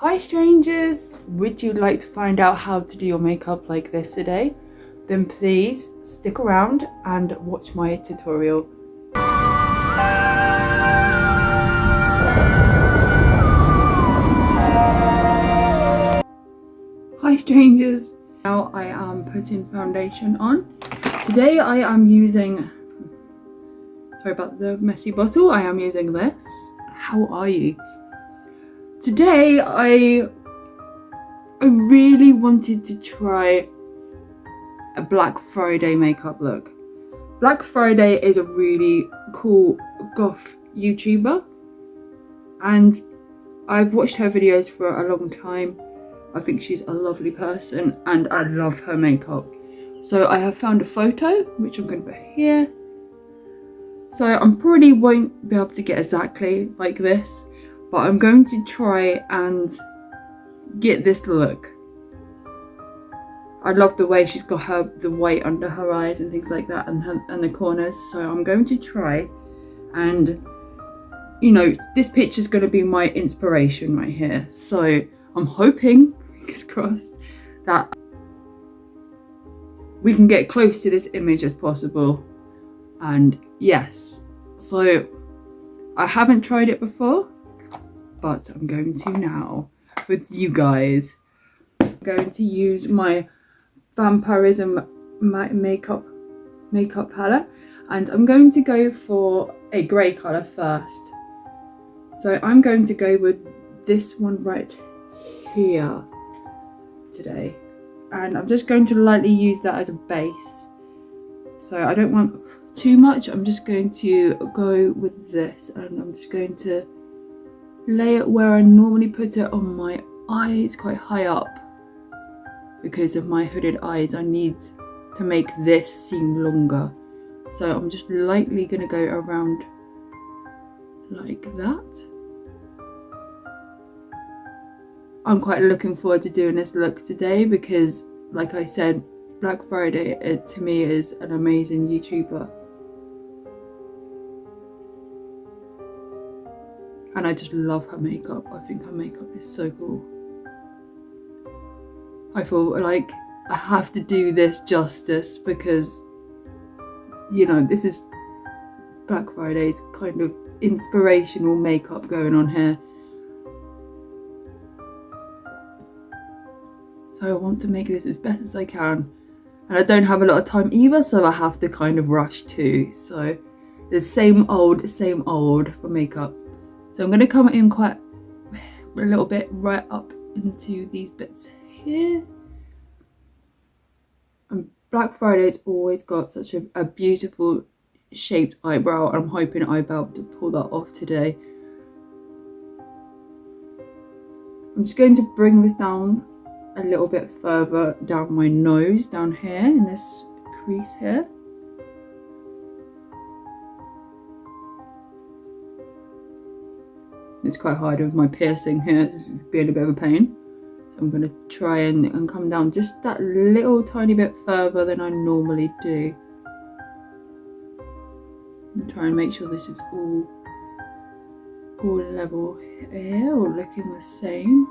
Hi strangers! Would you like to find out how to do your makeup like this today? Then please stick around and watch my tutorial. Hi strangers! Now I am putting foundation on. Today I am using, sorry about the messy bottle, I am using this. How are you? Today I really wanted to try a Black Friday makeup look. Black Friday is a really cool goth YouTuber and I've watched her videos for a long time. I think she's a lovely person and I love her makeup. So I have found a photo which I'm going to put here. So I probably won't be able to get exactly like this, but I'm going to try and get this look. I love the way she's got the white under her eyes and things like that, and the corners. So I'm going to try, and you know, this picture's going to be my inspiration right here. So I'm hoping, fingers crossed, that we can get close to this image as possible. And yes, so I haven't tried it before, but I'm going to now with you guys. I'm going to use my Vampirism makeup palette, and I'm going to go for a grey colour first. So I'm going to go with this one right here today, and I'm just going to lightly use that as a base. So I don't want too much, I'm just going to go with this, and I'm just going to lay it where I normally put it on my eyes, quite high up. Because of my hooded eyes, I need to make this seem longer. So I'm just lightly going to go around like that. I'm quite looking forward to doing this look today because, like I said, Black Friday to me is an amazing YouTuber. And I just love her makeup. I think her makeup is so cool. I feel like I have to do this justice because, you know, this is Black Friday's kind of inspirational makeup going on here. So I want to make this as best as I can. And I don't have a lot of time either, so I have to kind of rush too. So the same old for makeup. So I'm going to come in quite a little bit right up into these bits here. And Black Friday's always got such a beautiful shaped eyebrow. I'm hoping I'll be able to pull that off today. I'm just going to bring this down a little bit further down my nose, down here in this crease here. It's quite hard with my piercing here, it's being a bit of a pain. So I'm going to try and come down just that little tiny bit further than I normally do. And try and make sure this is all level here, or looking the same.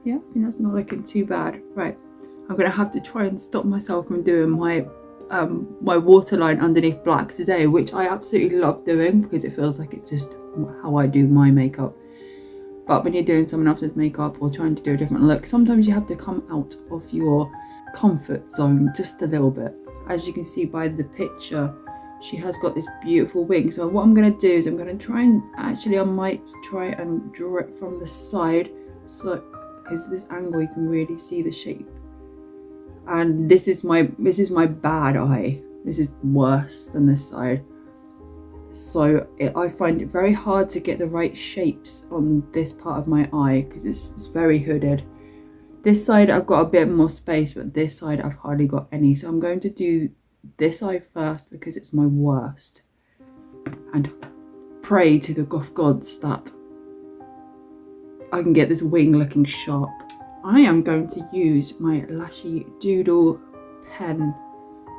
Yeah, I think that's not looking too bad. Right, I'm going to have to try and stop myself from doing my waterline underneath black today, which I absolutely love doing because it feels like it's just how I do my makeup. But when you're doing someone else's makeup or trying to do a different look, sometimes you have to come out of your comfort zone just a little bit. As you can see by the picture, she has got this beautiful wing. So what I'm going to do is I'm going to try and I might try and draw it from the side, so because this angle you can really see the shape. And this is my bad eye. This is worse than this side. So I find it very hard to get the right shapes on this part of my eye because it's very hooded. This side I've got a bit more space, but this side I've hardly got any. So I'm going to do this eye first because it's my worst. And pray to the Goth gods that I can get this wing looking sharp. I am going to use my Lashy Doodle pen.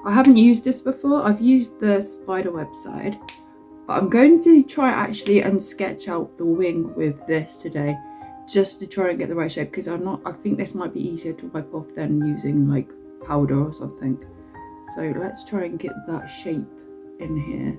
I haven't used this before. I've used the spiderweb side, But I'm going to try actually and sketch out the wing with this today, just to try and get the right shape, because I think this might be easier to wipe off than using like powder or something. So let's try and get that shape in here.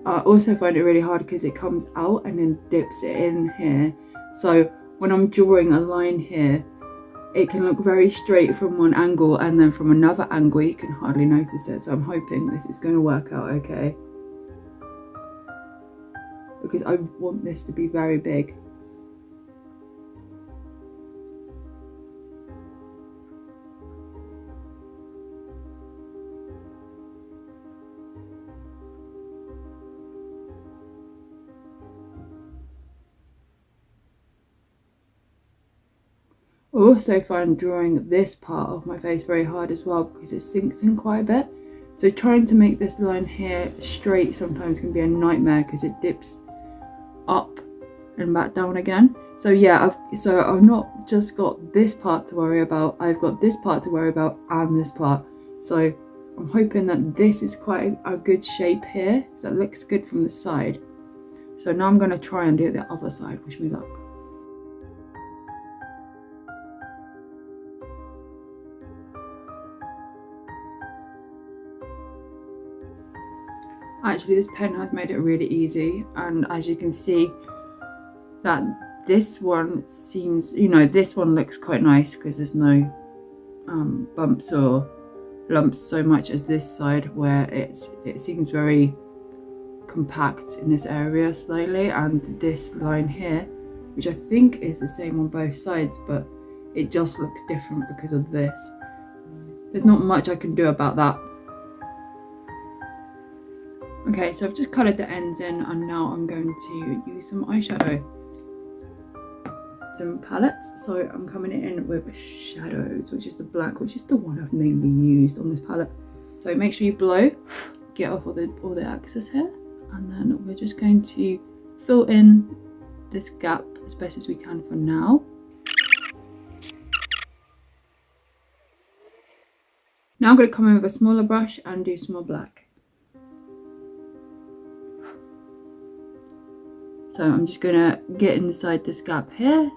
I also find it really hard because it comes out and then dips it in here. So when I'm drawing a line here, it can look very straight from one angle, and then from another angle you can hardly notice it. So I'm hoping this is going to work out okay, because I want this to be very big. I also find drawing this part of my face very hard as well, because it sinks in quite a bit. So trying to make this line here straight sometimes can be a nightmare, because it dips up and back down again. So yeah, I've not just got this part to worry about, I've got this part to worry about and this part. So I'm hoping that this is quite a good shape here, so it looks good from the side. So now I'm going to try and do it the other side. Wish me luck. Actually, this pen has made it really easy, and as you can see, that this one seems, this one looks quite nice because there's no bumps or lumps so much as this side, where it seems very compact in this area slightly, and this line here, which I think is the same on both sides, but it just looks different because of this. There's not much I can do about that. Okay, so I've just coloured the ends in, and now I'm going to use some eyeshadow, some palettes. So I'm coming in with Shadows, which is the black, which is the one I've mainly used on this palette. So make sure you blow, get off all the excess here, and then we're just going to fill in this gap as best as we can for now. Now I'm going to come in with a smaller brush and do some more black. So I'm just going to get inside this gap here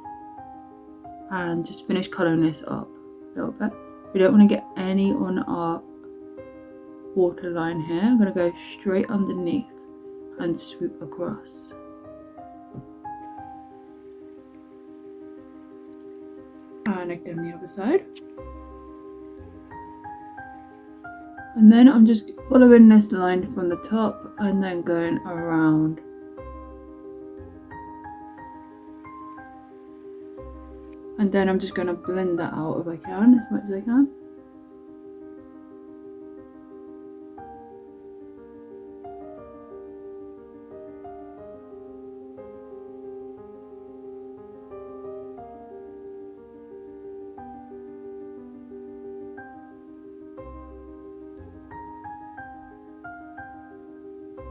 and just finish colouring this up a little bit. We don't want to get any on our waterline here. I'm going to go straight underneath and swoop across. And again the other side. And then I'm just following this line from the top and then going around. And then I'm just going to blend that out if I can, as much as I can.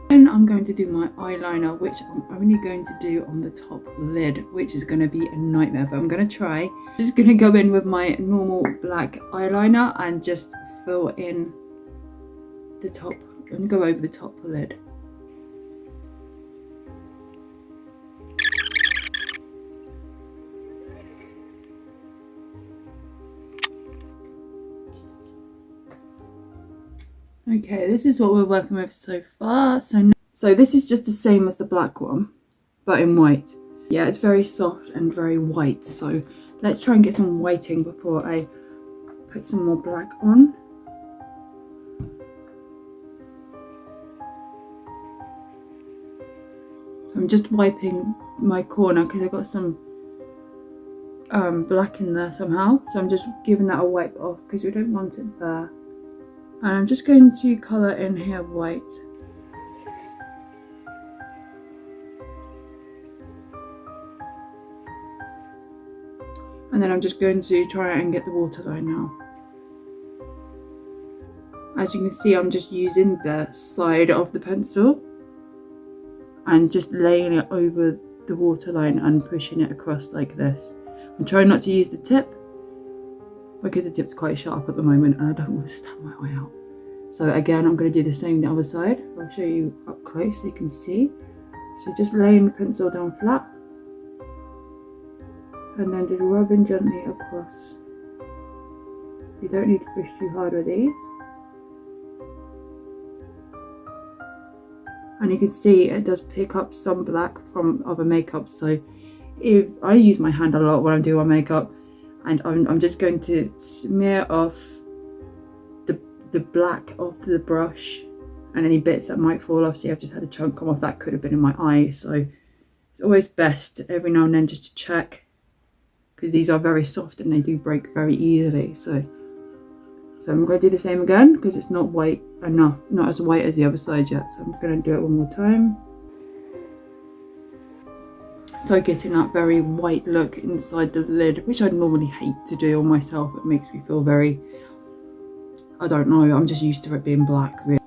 Then I'm going to do my eyeliner, which I'm only going to do on the top lid, which is going to be a nightmare, but I'm going to try. Just going to go in with my normal black eyeliner and just fill in the top and go over the top lid. Okay, this is what we're working with so far. So this is just the same as the black one, but in white. Yeah, it's very soft and very white. So let's try and get some whiting before I put some more black on. I'm just wiping my corner because I've got some black in there somehow. So I'm just giving that a wipe off because we don't want it there. And I'm just going to colour in here white. And then I'm just going to try and get the waterline now. As you can see, I'm just using the side of the pencil and just laying it over the waterline and pushing it across like this. I'm trying not to use the tip because the tip's quite sharp at the moment and I don't want to stab my eye out. So again, I'm going to do the same the other side. I'll show you up close so you can see. So just laying the pencil down flat and then just rubbing gently across. You don't need to push too hard with these. And you can see it does pick up some black from other makeup. So if I use my hand a lot when I'm doing my makeup, and I'm just going to smear off the black off the brush and any bits that might fall off. See, I've just had a chunk come off that could have been in my eye. So it's always best every now and then just to check, because these are very soft and they do break very easily. So I'm going to do the same again because it's not white enough, not as white as the other side yet. So I'm going to do it one more time. So getting that very white look inside the lid, which I normally hate to do on myself. It makes me feel very, I don't know, I'm just used to it being black really.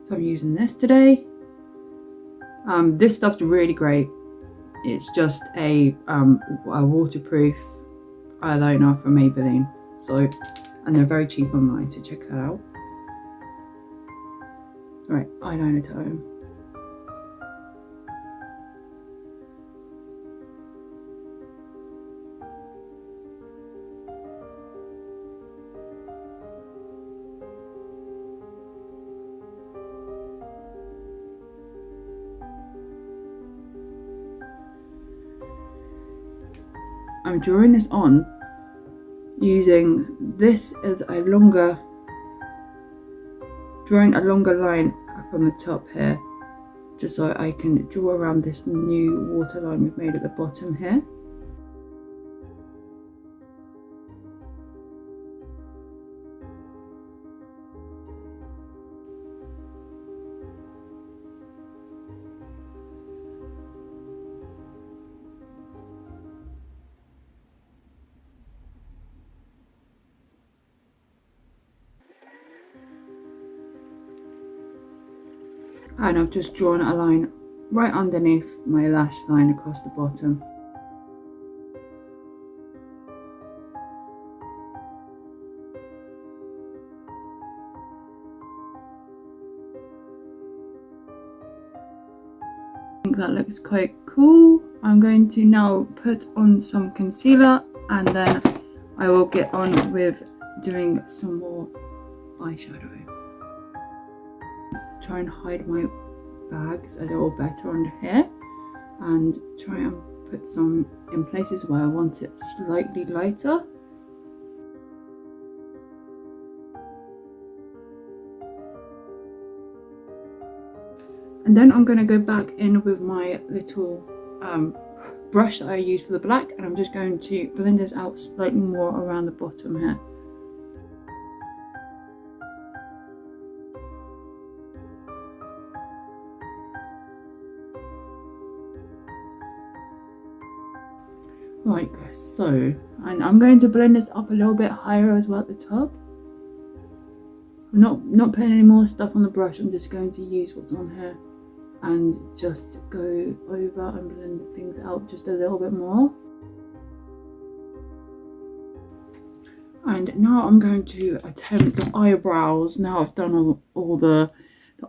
So I'm using this today. This stuff's really great. It's just a waterproof eyeliner from Maybelline. So, and they're very cheap online, so check that out. Right, eyeliner time. I'm drawing this on using this as a longer, drawing a longer line from the top here, just so I can draw around this new waterline we've made at the bottom here. And I've just drawn a line right underneath my lash line across the bottom. I think that looks quite cool. I'm going to now put on some concealer and then I will get on with doing some more eyeshadow. Try and hide my bags a little better under here and try and put some in places where I want it slightly lighter. And then I'm going to go back in with my little brush that I use for the black, and I'm just going to blend this out slightly more around the bottom here. Like so. And I'm going to blend this up a little bit higher as well at the top. I'm not putting any more stuff on the brush, I'm just going to use what's on here and just go over and blend things out just a little bit more. And now I'm going to attempt eyebrows. Now I've done all the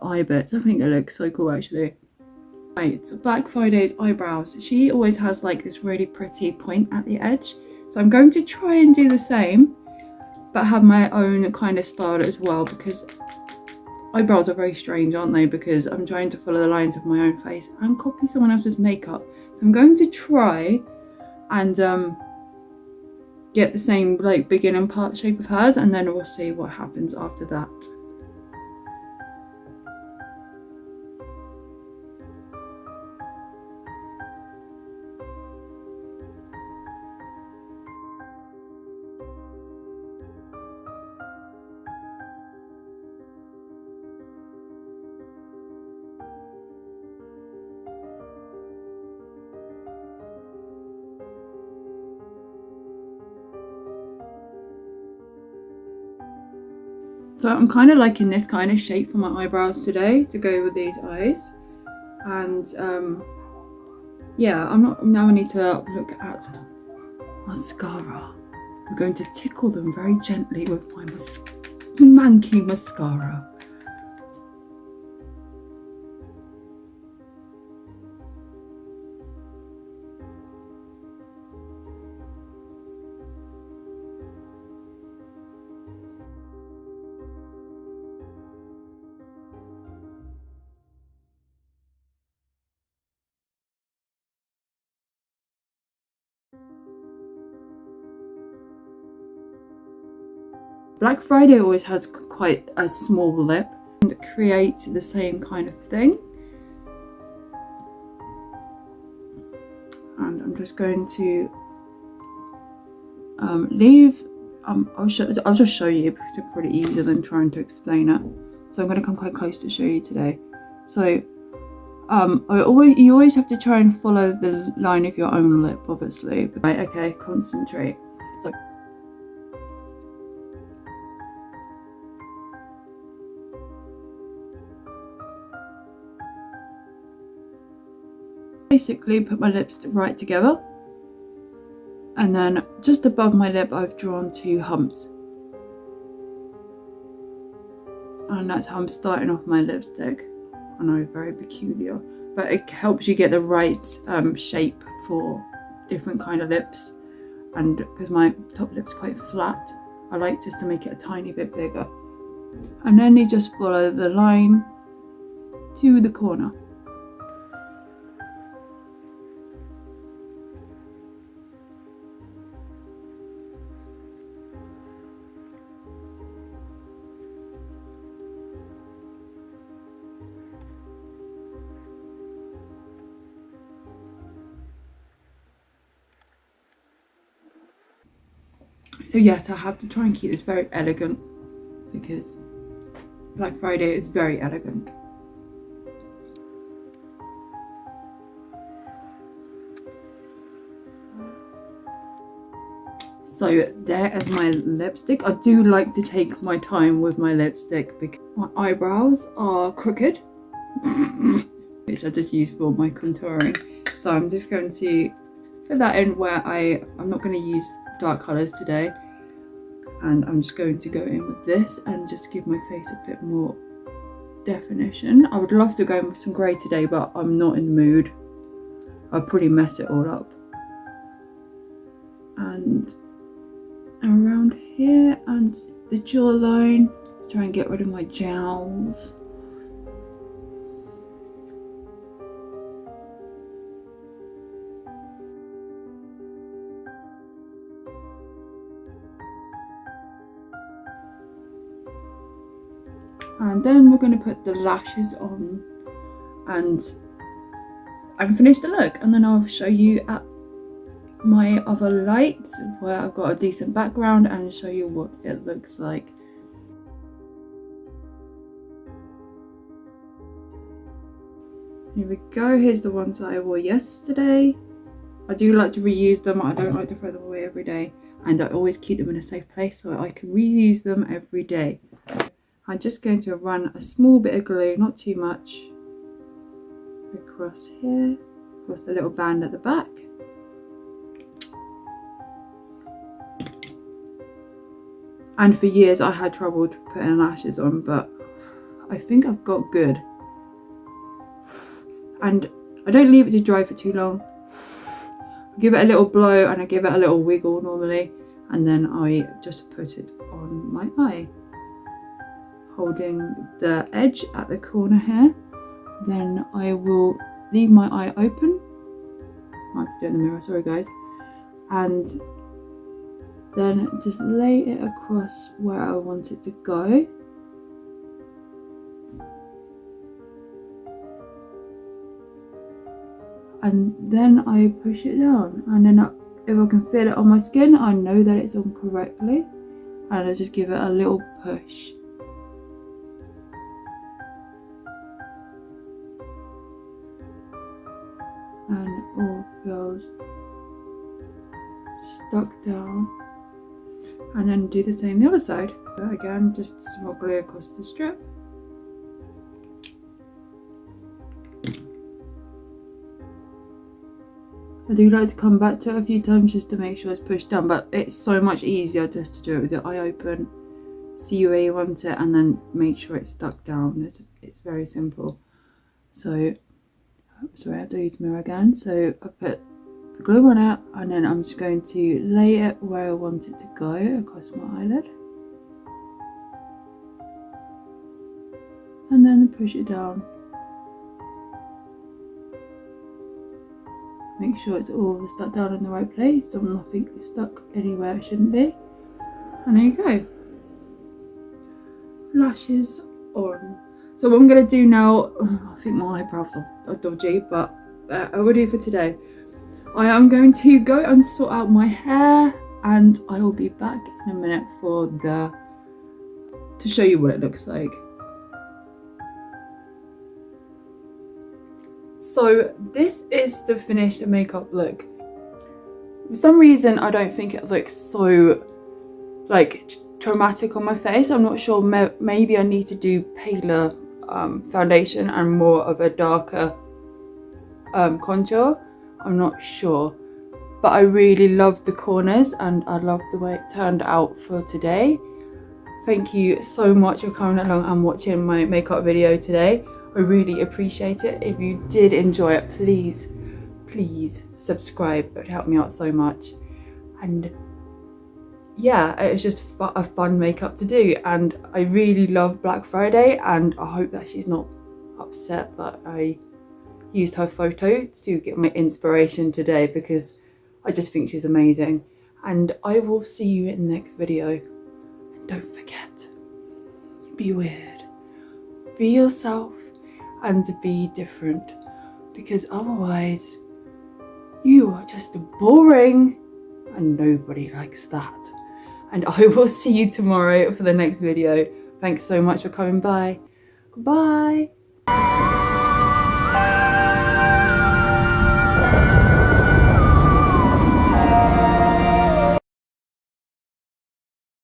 eye bits. I think it looks so cool actually. Right, so Black Friday's eyebrows. She always has like this really pretty point at the edge. So I'm going to try and do the same, but have my own kind of style as well, because eyebrows are very strange, aren't they? Because I'm trying to follow the lines of my own face and copy someone else's makeup. So I'm going to try and get the same like beginning part shape of hers, and then we'll see what happens after that. So I'm kind of liking this kind of shape for my eyebrows today to go with these eyes. And yeah, now I need to look at mascara. I'm going to tickle them very gently with my manky mascara. Black Friday always has quite a small lip and create the same kind of thing. And I'm just going to leave. I'll just show you because it's pretty easier than trying to explain it. So I'm going to come quite close to show you today. So you always have to try and follow the line of your own lip, obviously. Right, okay, concentrate. So basically put my lips right together, and then just above my lip I've drawn 2 humps, and that's how I'm starting off my lipstick. I know, very peculiar, but it helps you get the right shape for different kind of lips. And because my top lip's quite flat, I like just to make it a tiny bit bigger. And then you just follow the line to the corner. So yes, I have to try and keep this very elegant because Black Friday is very elegant. So there is my lipstick. I do like to take my time with my lipstick because my eyebrows are crooked, which I just use for my contouring. So I'm just going to put that in where I'm not going to use dark colours today, and I'm just going to go in with this and just give my face a bit more definition. I would love to go in with some grey today, but I'm not in the mood. I'll probably mess it all up. And around here and the jawline, try and get rid of my jowls. And then we're going to put the lashes on and finish the look, and then I'll show you at my other light where I've got a decent background and show you what it looks like. Here we go. Here's the ones that I wore yesterday. I do like to reuse them. I don't like to throw them away every day, and I always keep them in a safe place so I can reuse them every day. I'm just going to run a small bit of glue, not too much, across here, across the little band at the back. And for years I had trouble putting lashes on, but I think I've got good. And I don't leave it to dry for too long. I give it a little blow and I give it a little wiggle normally, and then I just put it on my eye, holding the edge at the corner here. Then I will leave my eye open. I have to do it in the mirror, sorry guys. And then just lay it across where I want it to go. And then I push it down, and then if I can feel it on my skin, I know that it's on correctly, and I just give it a little push. And it all feels stuck down. And then do the same the other side. So again, just smuggle it across the strip. I do like to come back to it a few times just to make sure it's pushed down, but it's so much easier just to do it with your eye open, see where you want it, and then make sure it's stuck down. It's very simple. So, sorry, I have to use the mirror again. So I put the glue on it, and then I'm just going to lay it where I want it to go across my eyelid. And then push it down. Make sure it's all stuck down in the right place, so nothing is stuck anywhere it shouldn't be. And there you go. Lashes on. So what I'm going to do now, I think my eyebrows are dodgy, but I will do for today. I am going to go and sort out my hair, and I will be back in a minute to show you what it looks like. So this is the finished makeup look. For some reason I don't think it looks so like dramatic on my face. I'm not sure, maybe I need to do paler foundation and more of a darker contour. I'm not sure, but I really love the corners and I love the way it turned out for today. Thank you so much for coming along and watching my makeup video today. I really appreciate it. If you did enjoy it, please subscribe. It would help me out so much. And yeah, it was just a fun makeup to do, and I really love Black Friday, and I hope that she's not upset that I used her photo to get my inspiration today, because I just think she's amazing. And I will see you in the next video. And don't forget, be weird, be yourself, and be different, because otherwise you are just boring and nobody likes that. And I will see you tomorrow for the next video. Thanks so much for coming by. Goodbye.